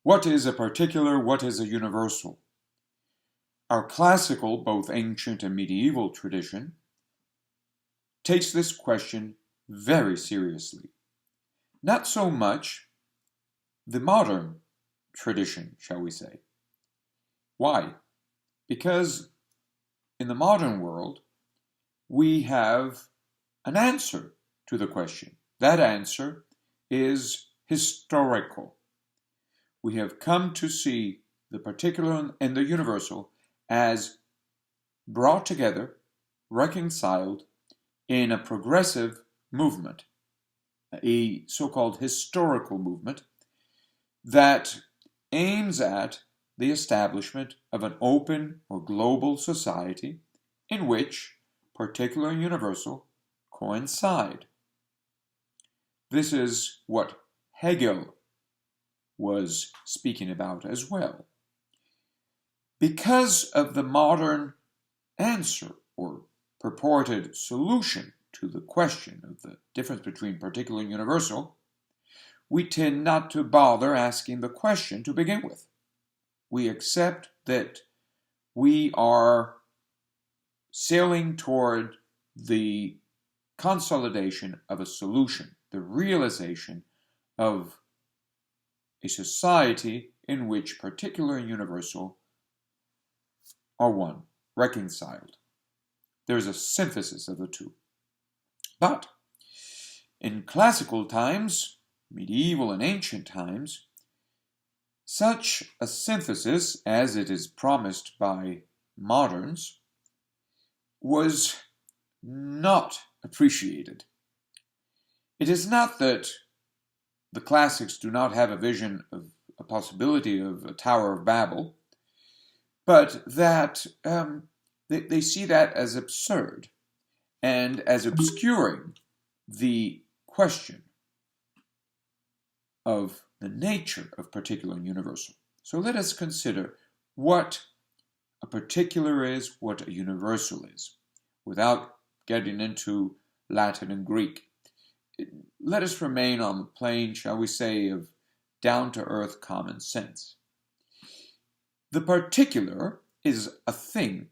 What is a particular? What is a universal? Our classical, both ancient and medieval tradition takes this question very seriously. Not so much the modern tradition, shall we say. Why? Because in the modern world, we have an answer to the question. That answer is historical. We have come to see the particular and the universal as brought together, reconciled in a progressive movement, a so-called historical movement that aims at the establishment of an open or global society in which particular and universal coincide. This is what Hegel was speaking about as well. Because of the modern answer or purported solution to the question of the difference between particular and universal, we tend not to bother asking the question to begin with. We accept that we are sailing toward the consolidation of a solution, the realization of a society in which particular and universal are one, reconciled. There's a synthesis of the two. But in classical times, medieval and ancient times, such a synthesis, as it is promised by moderns, was not appreciated. It is not that the classics do not have a vision of a possibility of a Tower of Babel, but that they see that as absurd and as obscuring the question of the nature of particular and universal. So let us consider what a particular is, what a universal is, without getting into Latin and Greek. Let us remain on the plane, shall we say, of down-to-earth common sense. The particular is a thing,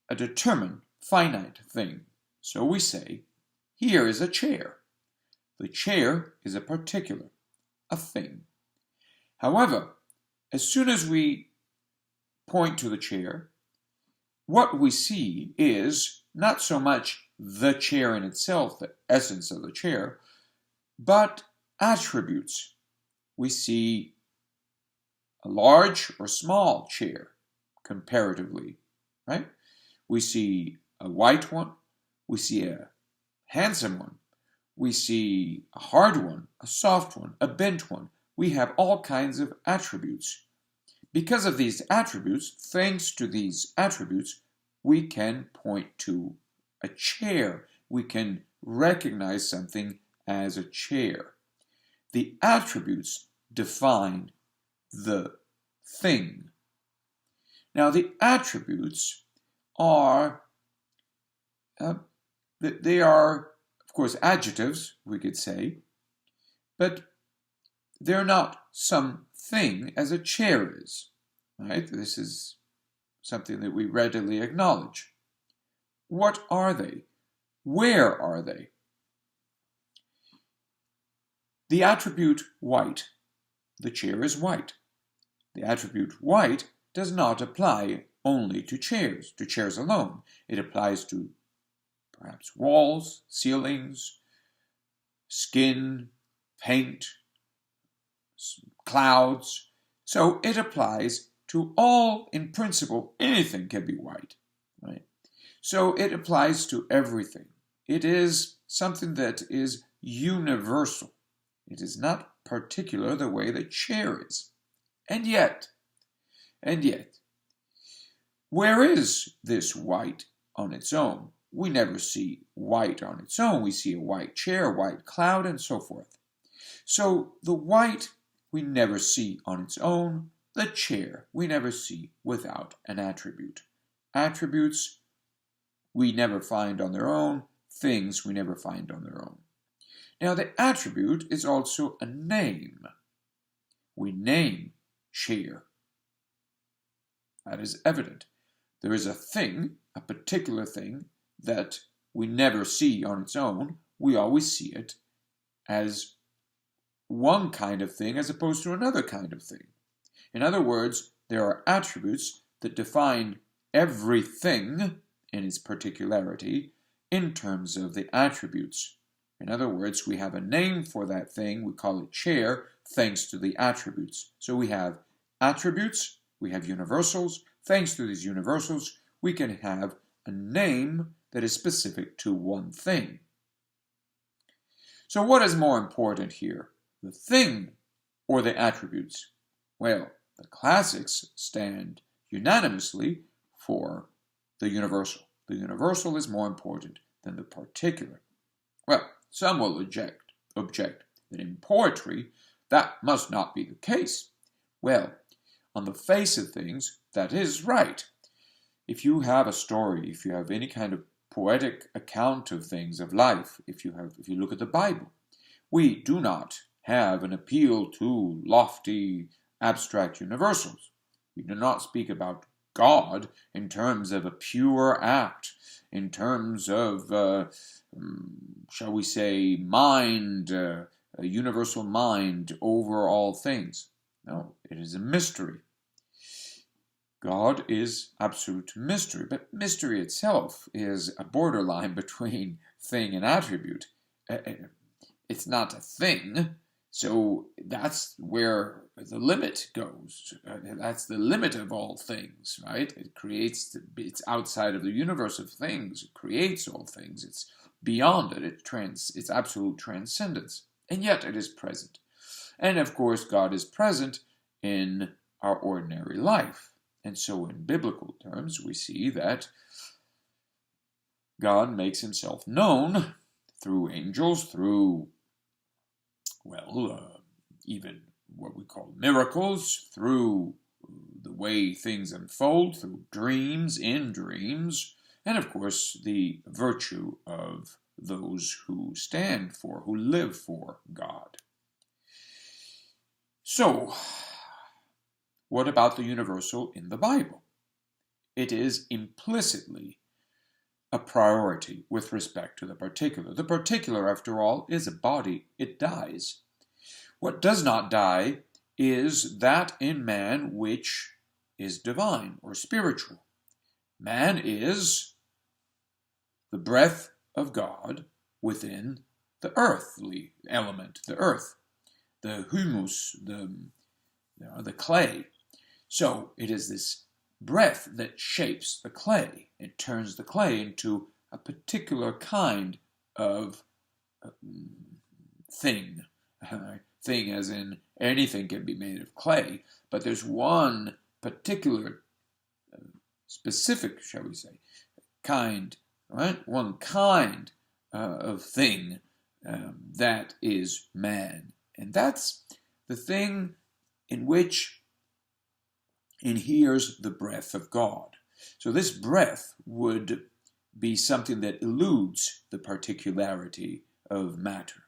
a determined, finite thing. So we say, here is a chair. The chair is a particular, a thing. However, as soon as we point to the chair, what we see is not so much the chair in itself, the essence of the chair, but attributes. We see a large or small chair, comparatively, right? We see a white one, we see a handsome one, we see a hard one, a soft one, a bent one. We have all kinds of attributes. Because of these attributes, thanks to these attributes, we can point to a chair. We can recognize something as a chair. The attributes define the thing. Now, the attributes are, they are, of course, adjectives, we could say, but they're not something as a chair is, right? This is something that we readily acknowledge. What are they? Where are they? The attribute white. The chair is white. The attribute white does not apply only to chairs alone. It applies to perhaps walls, ceilings, skin, paint, clouds. So it applies to all, in principle, anything can be white, right? So it applies to everything. It is something that is universal. It is not particular the way the chair is. And yet, where is this white on its own? We never see white on its own. We see a white chair, a white cloud, and so forth. So the white we never see on its own. The chair we never see without an attribute. Attributes we never find on their own. Things we never find on their own. Now the attribute is also a name. we name chair. That is evident. There is a thing, a particular thing, that we never see on its own. We always see it as one kind of thing as opposed to another kind of thing. In other words, there are attributes that define everything in its particularity in terms of the attributes. In other words, we have a name for that thing, we call it chair, thanks to the attributes. So we have attributes, we have universals. Thanks to these universals, we can have a name that is specific to one thing. So what is more important here, the thing or the attributes? Well, the classics stand unanimously for the universal. The universal is more important than the particular. Well, some will object that in poetry that must not be the case. Well, on the face of things, that is right. If you have a story, if you have any kind of poetic account of things, of life, if you look at the Bible, we do not have an appeal to lofty, abstract universals. We do not speak about God in terms of a pure act, in terms of, shall we say, mind, a universal mind over all things. No, it is a mystery. God is absolute mystery, but mystery itself is a borderline between thing and attribute. It's not a thing, so that's where the limit goes. That's the limit of all things, right? It's outside of the universe of things. It creates all things. It's beyond it. It's absolute transcendence, and yet it is present. And of course, God is present in our ordinary life. And so in biblical terms, we see that God makes himself known through angels, through, even what we call miracles, through the way things unfold, through dreams, in dreams, and of course the virtue of those who stand for, who live for God. So, what about the universal in the Bible? It is implicitly a priority with respect to the particular. The particular, after all, is a body. It dies. What does not die is that in man which is divine or spiritual. Man is the breath of God within the earthly element, the earth, the humus, the clay. So it is this breath that shapes the clay. It turns the clay into a particular kind of thing. Thing as in anything can be made of clay, but there's one particular, specific, shall we say, kind, right? One kind of thing that is man. And that's the thing in which inheres the breath of God. So this breath would be something that eludes the particularity of matter.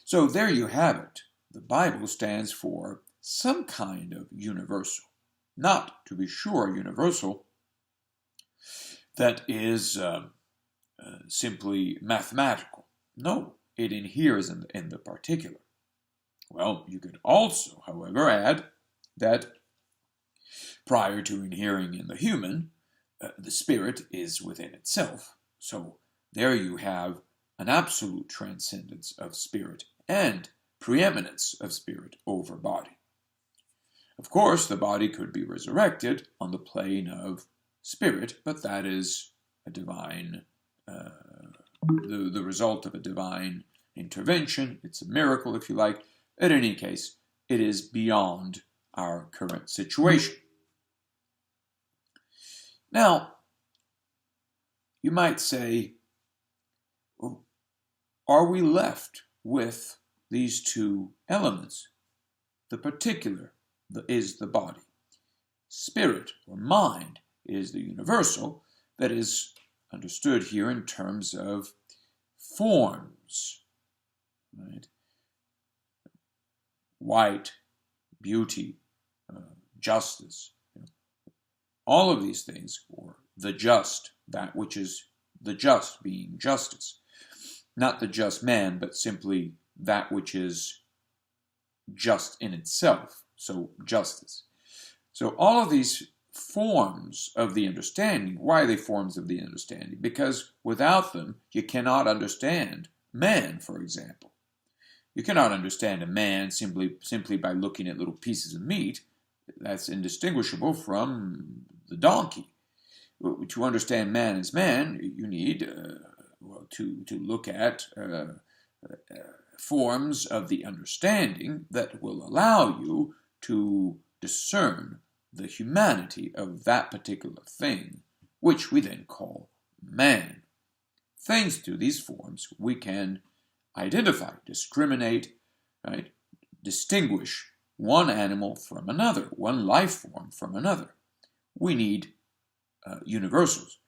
So there you have it. The Bible stands for some kind of universal. Not, to be sure, universal that is simply mathematical. No, it inheres in the particular. Well, you could also, however, add that prior to inhering in the human, the spirit is within itself. So there you have an absolute transcendence of spirit and preeminence of spirit over body. Of course, the body could be resurrected on the plane of spirit, but that is a divine, the result of a divine intervention. It's a miracle, if you like. In any case, it is beyond our current situation. Now, you might say, well, are we left with these two elements? The particular is the body. Spirit or mind is the universal that is understood here in terms of forms. Right? White, beauty, justice. All of these things, or the just, that which is the just being justice. Not the just man, but simply that which is just in itself, so justice. So all of these forms of the understanding, why are they forms of the understanding? Because without them, you cannot understand man, for example. You cannot understand a man simply by looking at little pieces of meat. That's indistinguishable from the donkey. To understand man as man, you need to look at forms of the understanding that will allow you to discern the humanity of that particular thing, which we then call man. Thanks to these forms, we can identify, discriminate, right, distinguish one animal from another, one life form from another. We need universals.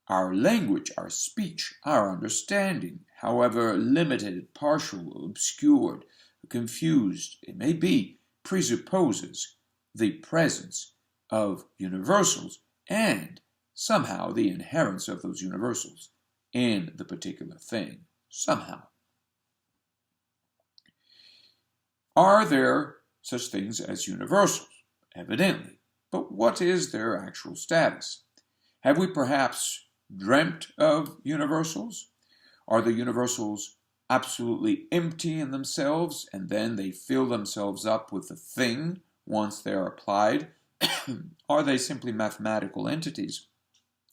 Our language, our speech, our understanding, however limited, partial, obscured, confused it may be, presupposes the presence of universals and somehow the inherence of those universals in the particular thing, somehow. Are there such things as universals? Evidently. But what is their actual status? Have we perhaps dreamt of universals? Are the universals absolutely empty in themselves, and then they fill themselves up with the thing once they're applied? Are they simply mathematical entities,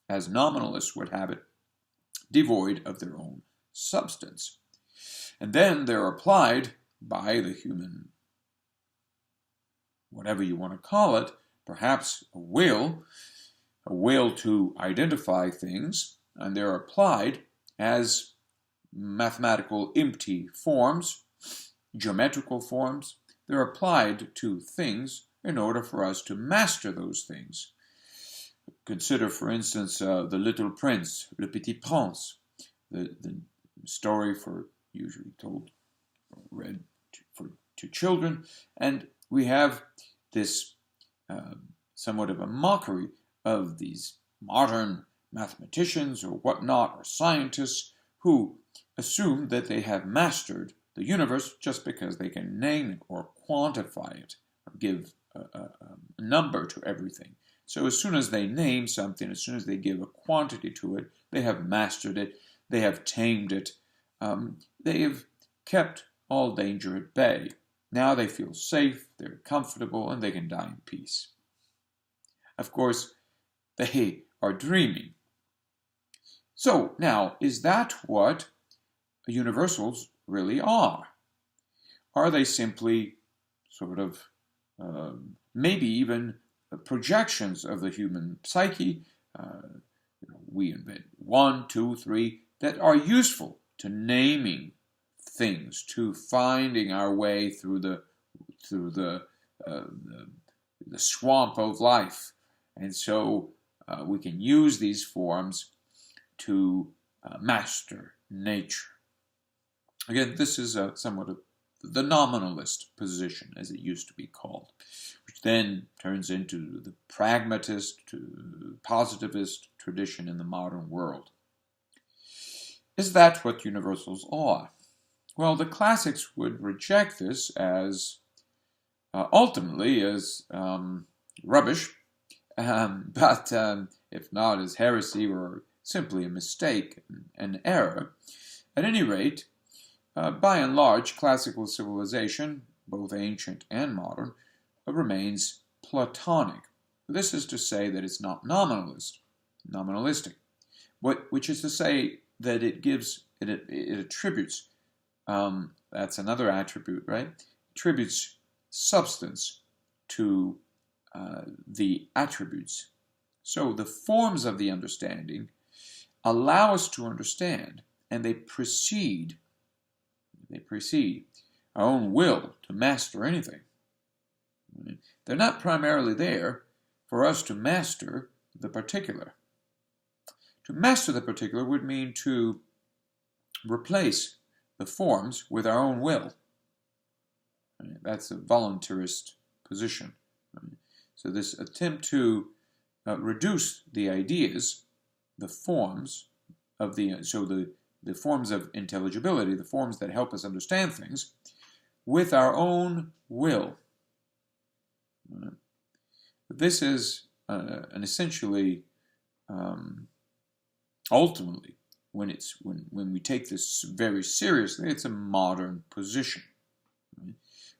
as nominalists would have it, devoid of their own substance? And then they're applied by the human, whatever you want to call it, perhaps a will to identify things, and they're applied as mathematical empty forms, geometrical forms. They're applied to things in order for us to master those things. Consider, for instance, The Little Prince, Le Petit Prince, the story usually told, read to children, and we have this somewhat of a mockery of these modern mathematicians or whatnot, or scientists, who assume that they have mastered the universe just because they can name it or quantify it, or give a number to everything. So as soon as they name something, as soon as they give a quantity to it, they have mastered it, they have tamed it, they have kept all danger at bay. Now they feel safe, they're comfortable, and they can die in peace. Of course, they are dreaming. So now, is that what universals really are? Are they simply sort of maybe even projections of the human psyche? We invent 1, 2, 3 that are useful to naming things, to finding our way through the swamp of life, and so we can use these forms to master nature. Again, this is somewhat of the nominalist position, as it used to be called, which then turns into the pragmatist to positivist tradition in the modern world. Is that what universals are? Well, the classics would reject this as ultimately as rubbish, but if not as heresy or simply a mistake, an error. At any rate, by and large, classical civilization, both ancient and modern, remains Platonic. This is to say that it's not nominalistic, which is to say that it attributes, that's another attribute, right? Attributes substance to the attributes. So the forms of the understanding allow us to understand, and they precede our own will to master anything. They're not primarily there for us to master the particular. To master the particular would mean to replace the forms with our own will. That's a voluntarist position. So this attempt to reduce the ideas, the forms of the forms of intelligibility, the forms that help us understand things, with our own will. This is an essentially, ultimately, when we take this very seriously, it's a modern position.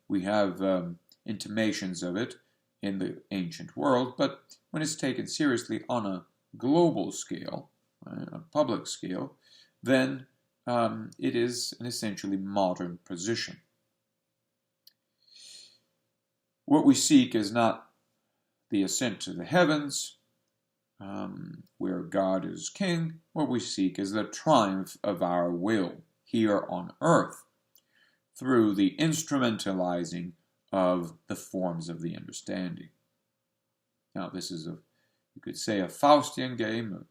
We have intimations of it in the ancient world, but when it's taken seriously on a global scale, a public scale, then it is an essentially modern position. What we seek is not the ascent to the heavens, where God is king. What we seek is the triumph of our will here on earth through the instrumentalizing of the forms of the understanding. Now, this is you could say, a Faustian game,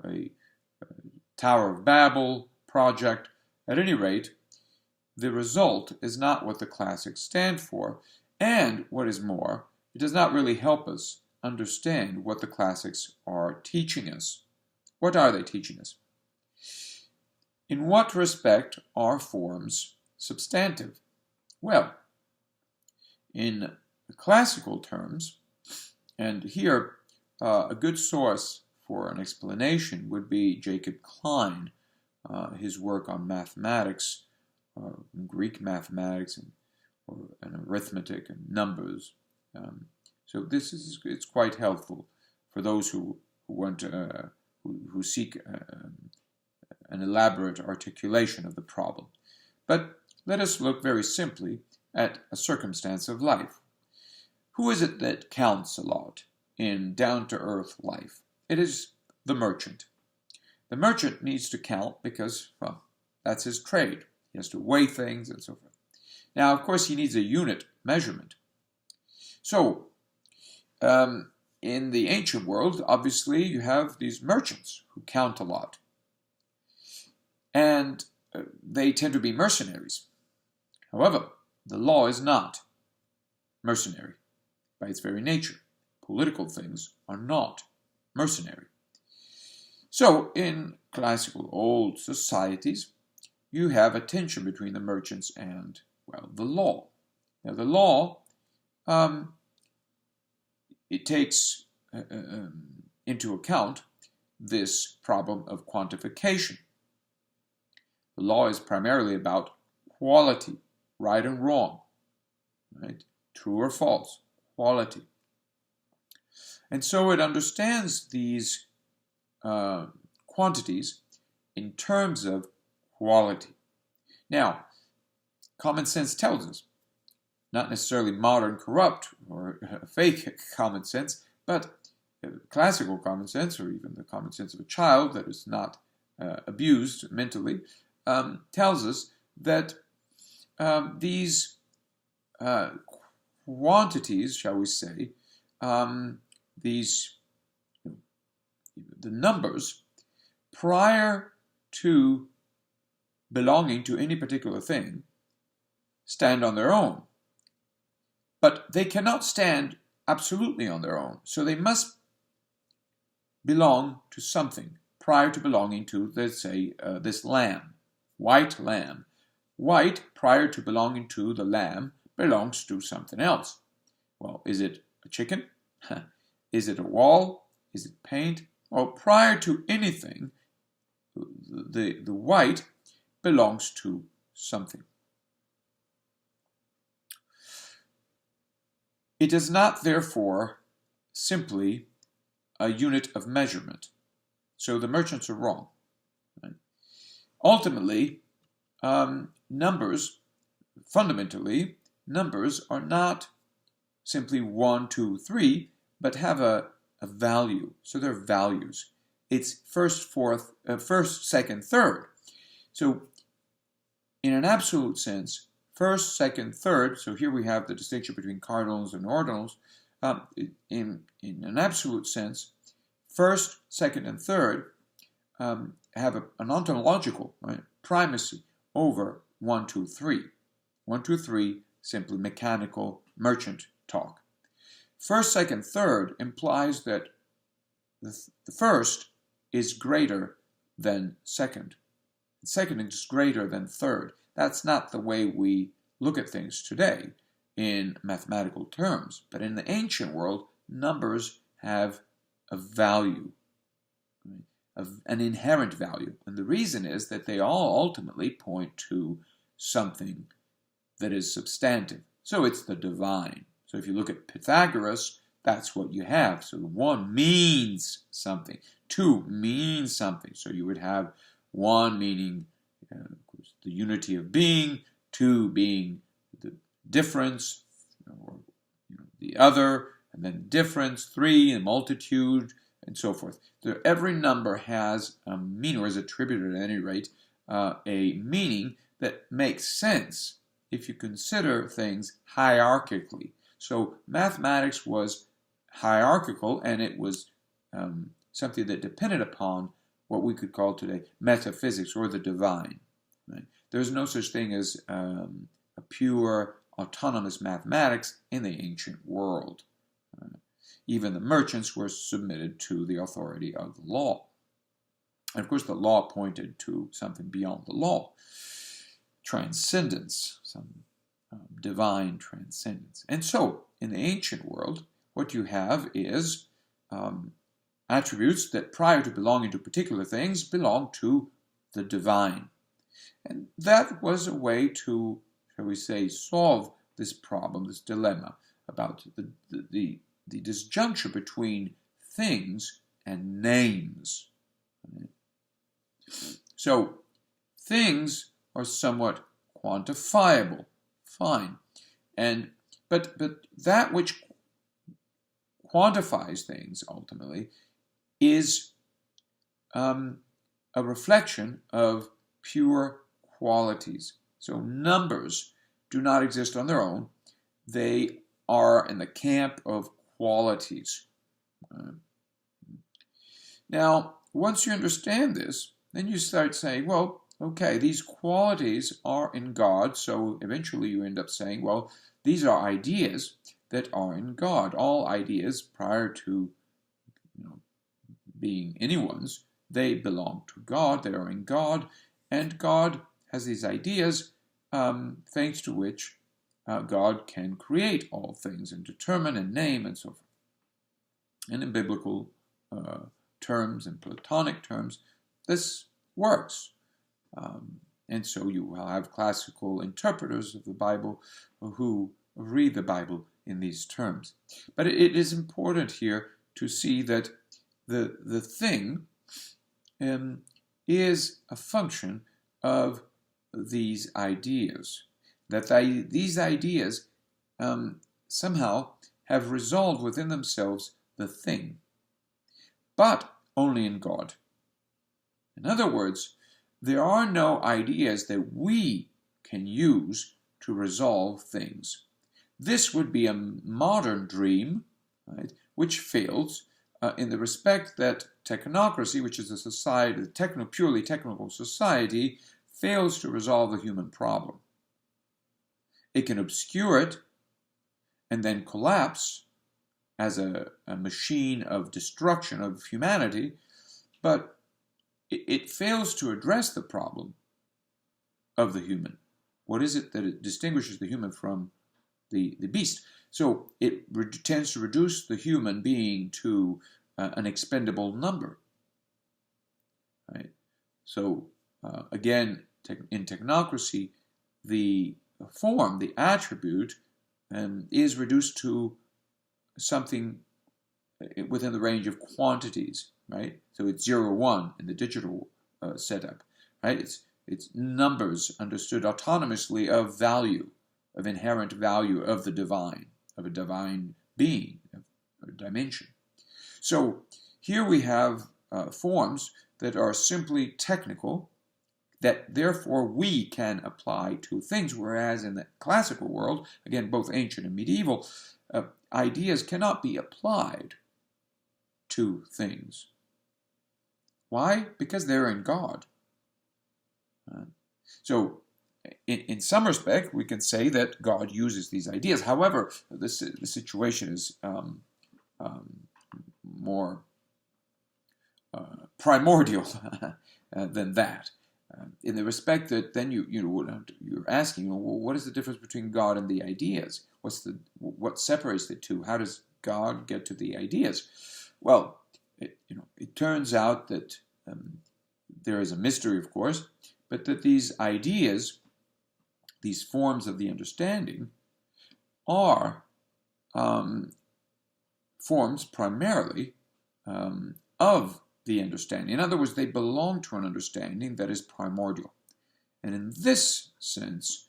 a Tower of Babel project. At any rate, the result is not what the classics stand for, and what is more, it does not really help us understand what the classics are teaching us. What are they teaching us? In what respect are forms substantive? Well, in classical terms, and here a good source for an explanation would be Jacob Klein, his work on mathematics, Greek mathematics and arithmetic and numbers. So it's quite helpful for those who want who seek an elaborate articulation of the problem. But let us look very simply at a circumstance of life. Who is it that counts a lot in down-to-earth life? It is the merchant. The merchant needs to count because, well, that's his trade. He has to weigh things and so forth. Now, of course, he needs a unit measurement. So, in the ancient world, obviously, you have these merchants who count a lot. And they tend to be mercenaries. However, the law is not mercenary by its very nature. Political things are not mercenary. So, in classical old societies, you have a tension between the merchants and, well, the law. Now, the law, it takes into account this problem of quantification. The law is primarily about quality, right and wrong, right? True or false, quality. And so it understands these quantities in terms of quality. Now, common sense tells us, not necessarily modern corrupt or fake common sense, but classical common sense, or even the common sense of a child that is not abused mentally, tells us that these quantities, shall we say, the numbers, prior to belonging to any particular thing, stand on their own. But they cannot stand absolutely on their own. So they must belong to something prior to belonging to, let's say, this lamb, white lamb. White, prior to belonging to the lamb, belongs to something else. Well, is it a chicken? Is it a wall? Is it paint? Well, prior to anything, the white belongs to something. It is not, therefore, simply a unit of measurement. So the merchants are wrong. Right? Ultimately, fundamentally, numbers are not simply 1, 2, 3, but have a value. So they're values. It's first, second, third. So in an absolute sense, first, second, third, so here we have the distinction between cardinals and ordinals. In an absolute sense, first, second, and third have an ontological, right, primacy over 1, 2, 3. 1, 2, 3, simply mechanical merchant talk. First, second, third implies that the first is greater than second. Second is greater than third. That's not the way we look at things today in mathematical terms. But in the ancient world, numbers have a value, an inherent value. And the reason is that they all ultimately point to something that is substantive. So it's the divine. So if you look at Pythagoras, that's what you have. So 1 means something. 2 means something. So you would have 1 meaning the unity of being, 2 being the difference, or the other, and then difference, 3 the multitude, and so forth. So every number has a meaning, or is attributed at any rate, a meaning that makes sense if you consider things hierarchically. So mathematics was hierarchical, and it was something that depended upon what we could call today metaphysics, or the divine. Right? There's no such thing as a pure autonomous mathematics in the ancient world. Even the merchants were submitted to the authority of the law. And of course, the law pointed to something beyond the law. Transcendence, some divine transcendence. And so, in the ancient world, what you have is attributes that prior to belonging to particular things belong to the divine. And that was a way to, shall we say, solve this problem, this dilemma about the disjuncture between things and names. So, things are somewhat quantifiable, fine, but that which quantifies things ultimately is a reflection of pure qualities. So numbers do not exist on their own; they are in the camp of qualities. Now, once you understand this, then you start saying, well, okay, these qualities are in God, so eventually you end up saying, well, these are ideas that are in God. All ideas prior to being anyone's, they belong to God, they are in God, and God has these ideas thanks to which God can create all things and determine and name and so forth. And in biblical terms and Platonic terms, this works. And so you will have classical interpreters of the Bible who read the Bible in these terms. But it is important here to see that the thing is a function of these ideas. That these ideas somehow have resolved within themselves the thing, but only in God. In other words, there are no ideas that we can use to resolve things. This would be a modern dream, right, which fails in the respect that technocracy, which is a society, a purely technical society, fails to resolve the human problem. It can obscure it and then collapse as a machine of destruction of humanity, but it fails to address the problem of the human. What is it that it distinguishes the human from the beast? So it tends to reduce the human being to an expendable number. Right? So again, in technocracy, the form, the attribute, is reduced to something within the range of quantities, right? So it's 0, 1 in the digital setup, right? It's numbers understood autonomously of value, of inherent value of the divine, of a divine being, of a dimension. So here we have forms that are simply technical, that therefore we can apply to things, whereas in the classical world, again, both ancient and medieval, ideas cannot be applied to things. Why? Because they're in God. So in some respect, we can say that God uses these ideas. However, the situation is more primordial than that. In the respect that then you're asking, well, what is the difference between God and the ideas? What separates the two? How does God get to the ideas? Well, it turns out that there is a mystery, of course, but that these ideas, these forms of the understanding, are forms primarily of the understanding. In other words, they belong to an understanding that is primordial. And in this sense,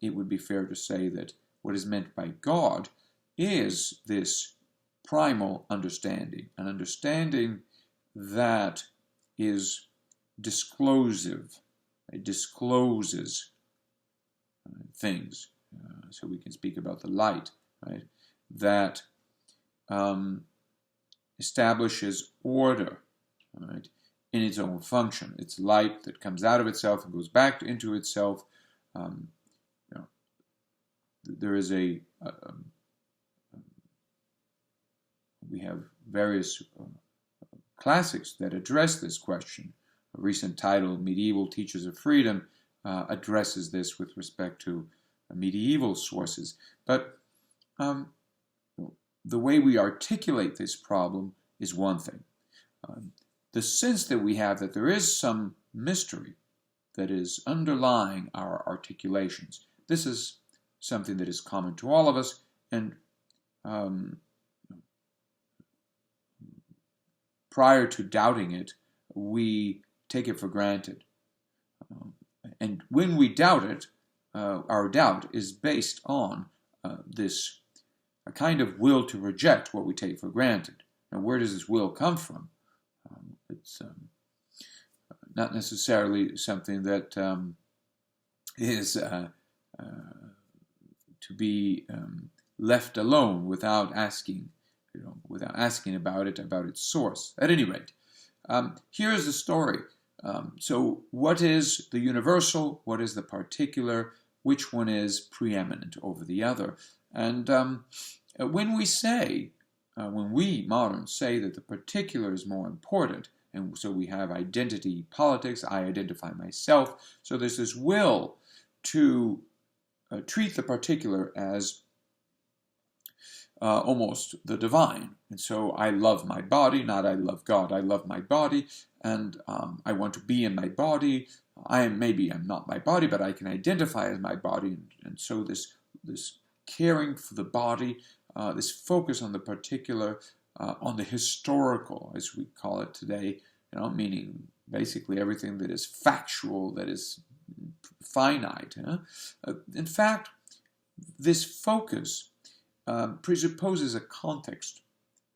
it would be fair to say that what is meant by God is this primal understanding, an understanding that is disclosive. It discloses things. So we can speak about the light, right? That establishes order, right, in its own function. It's light that comes out of itself and goes back into itself. There is we have various classics that address this question. A recent title, Medieval Teachers of Freedom, addresses this with respect to medieval sources. But the way we articulate this problem is one thing. The sense that we have that there is some mystery that is underlying our articulations, this is something that is common to all of us, and prior to doubting it, we take it for granted. And when we doubt it, our doubt is based on this a kind of will to reject what we take for granted. Now, where does this will come from? It's not necessarily something that is to be left alone without asking, without asking about its source. At any rate, here is the story. So, what is the universal? What is the particular? Which one is preeminent over the other? And when we moderns say that the particular is more important, and so we have identity politics, I identify myself, so there's this will to treat the particular as almost the divine. And so I love my body, not I love God. I love my body, and I want to be in my body. Maybe I'm not my body, but I can identify as my body. And so this caring for the body, this focus on the particular, on the historical, as we call it today, meaning basically everything that is factual, that is finite. In fact, this focus presupposes a context,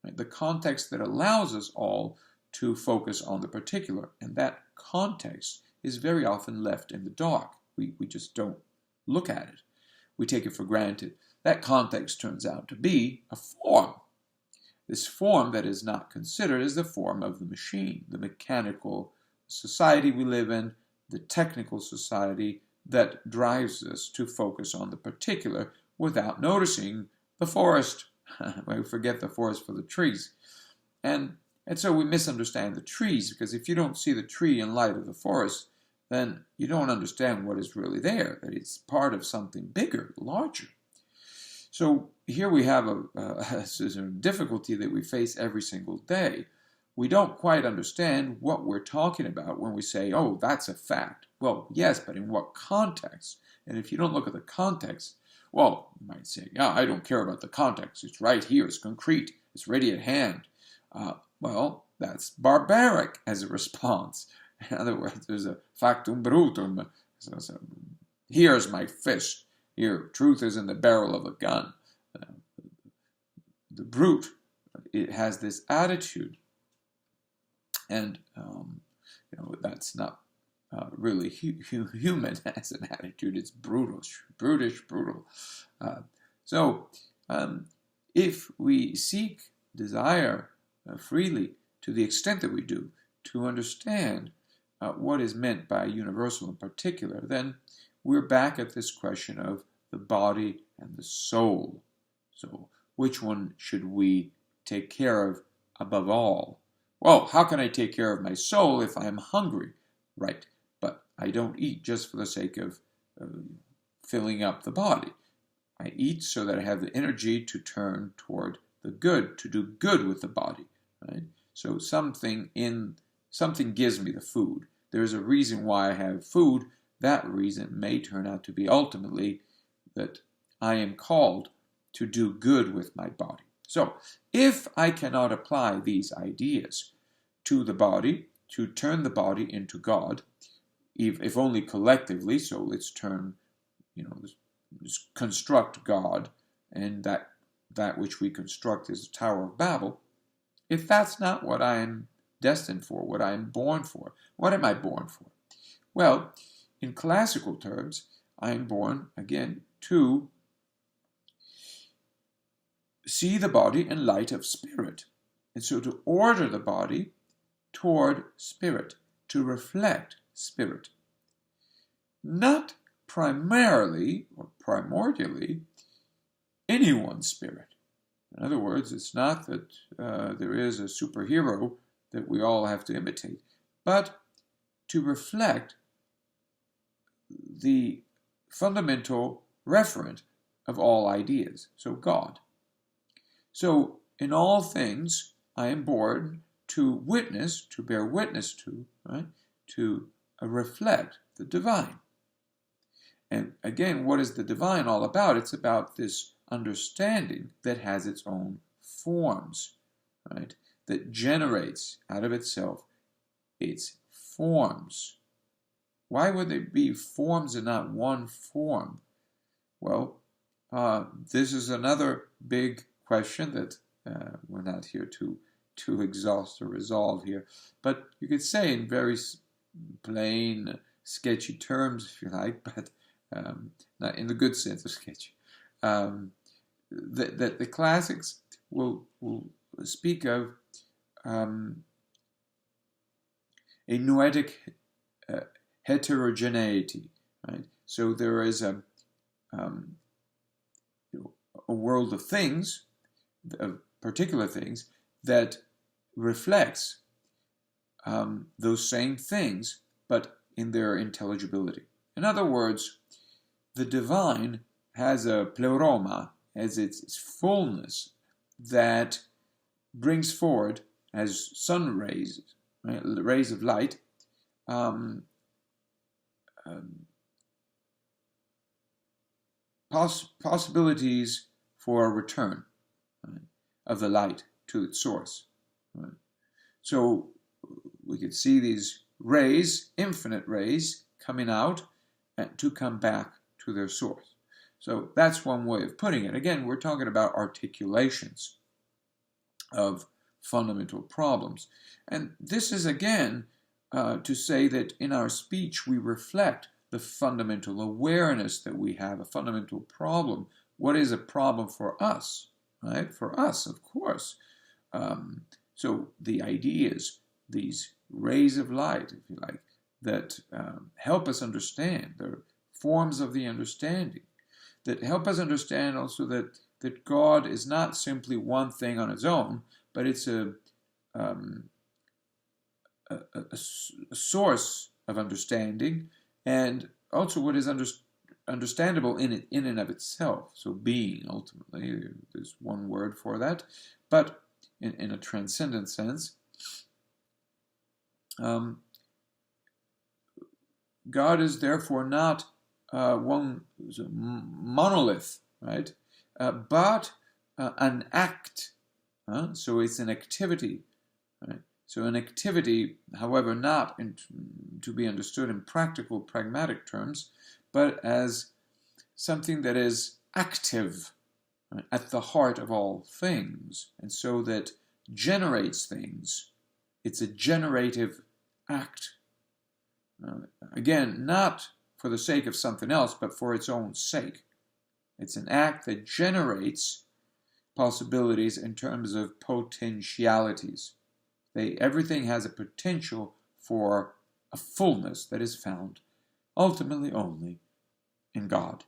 right? The context that allows us all to focus on the particular, and that context is very often left in the dark. We just don't look at it. We take it for granted. That context turns out to be a form. This form that is not considered is the form of the machine, the mechanical society we live in, the technical society that drives us to focus on the particular without noticing the forest. We forget the forest for the trees. And so we misunderstand the trees, because if you don't see the tree in light of the forest, then you don't understand what is really there, that it's part of something bigger, larger. So here we have a difficulty that we face every single day. We don't quite understand what we're talking about when we say, oh, that's a fact. Well, yes, but in what context? And if you don't look at the context, well, you might say, yeah, I don't care about the context. It's right here. It's concrete. It's ready at hand. Well, that's barbaric as a response. In other words, there's a factum brutum. So, here's my fist. Here, truth is in the barrel of a gun. The brute, it has this attitude. And, that's not really human as an attitude. It's brutish. So, if we seek, desire freely, to the extent that we do, to understand what is meant by universal and particular, then we're back at this question of the body and the soul. So which one should we take care of above all? Well, how can I take care of my soul if I am hungry? Right, but I don't eat just for the sake of filling up the body. I eat so that I have the energy to turn toward the good, to do good with the body. Right? So something gives me the food. There's a reason why I have food. That reason may turn out to be ultimately that I am called to do good with my body. So if I cannot apply these ideas to the body, to turn the body into God, if only collectively, so let's turn, let's construct God, and that which we construct is the Tower of Babel. If that's not what I am destined for, what I am born for, what am I born for? Well, in classical terms, I am born, again, to see the body in light of spirit. And so to order the body toward spirit, to reflect spirit. Not primarily or primordially anyone's spirit. In other words, it's not that there is a superhero that we all have to imitate, but to reflect the fundamental referent of all ideas, so God. So in all things, I am born to witness, to bear witness to, right? To reflect the divine. And again, what is the divine all about? It's about this understanding that has its own forms, right? That generates out of itself its forms. Why would there be forms and not one form? Well, this is another big question that we're not here to exhaust or resolve here. But you could say in very plain, sketchy terms, if you like, but not in the good sense of sketchy, that the classics will speak of a noetic heterogeneity, right? So there is a world of things, of particular things, that reflects those same things, but in their intelligibility. In other words, the divine has a pleroma, as its fullness, that brings forward as sun rays, right, rays of light, possibilities for a return, right, of the light to its source. Right? So we could see these rays, infinite rays, coming out and to come back to their source. So that's one way of putting it. Again, we're talking about articulations of fundamental problems. And this is, again, to say that in our speech we reflect the fundamental awareness that we have, a fundamental problem. What is a problem for us, right? For us, of course. So the ideas, these rays of light, if you like, that help us understand, the forms of the understanding, that help us understand also that God is not simply one thing on its own, but it's a source of understanding, and also what is understandable in and of itself. So being, ultimately, there's one word for that, but in a transcendent sense, God is therefore not one monolith, right? But an act. So it's an activity, right? So an activity, however, not to be understood in practical, pragmatic terms, but as something that is active, right, at the heart of all things, and so that generates things. It's a generative act. Again, not for the sake of something else, but for its own sake. It's an act that generates possibilities in terms of potentialities. Everything has a potential for a fullness that is found ultimately only in God.